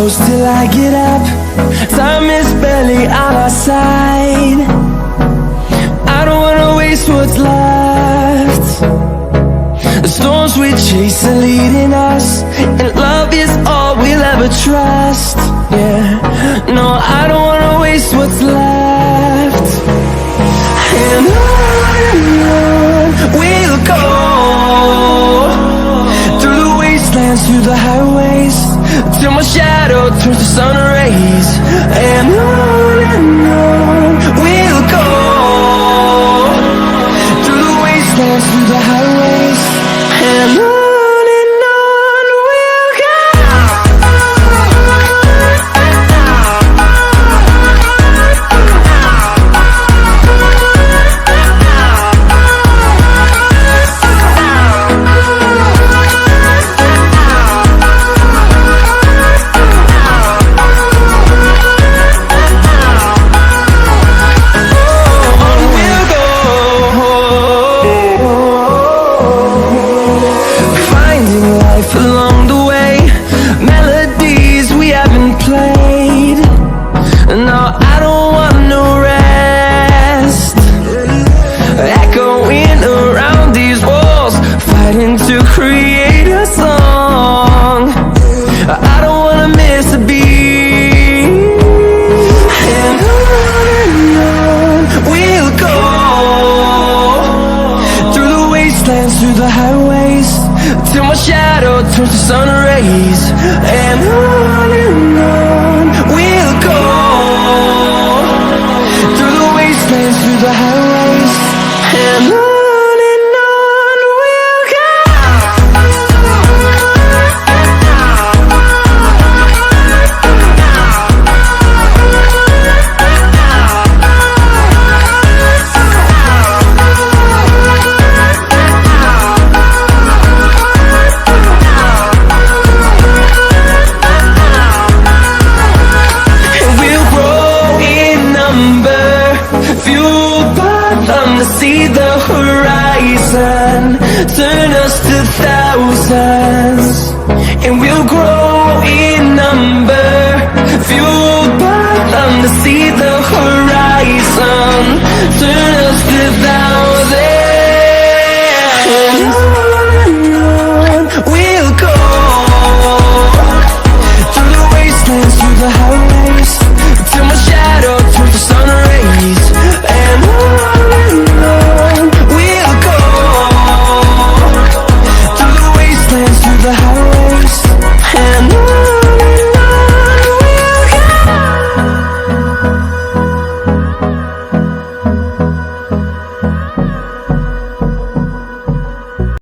close till I get up. Time is barely on our side. I don't wanna waste what's left. The storms we chase are leading us, and love is all we'll ever trust. Yeah, no, I don't wanna waste what's left. And on we'll go, through the wastelands, through the highways, till my shadow turns to sun rays. And on we'll go, through the wastelands, through the highways, and on we'll go. Along the way, melodies we haven't played. No, I don't want no rest. Echoing around these walls, fighting to create a song. I don't wanna miss a beat. And on we'll go, through the wastelands, through the highways, till my shadow turns to sun rays. And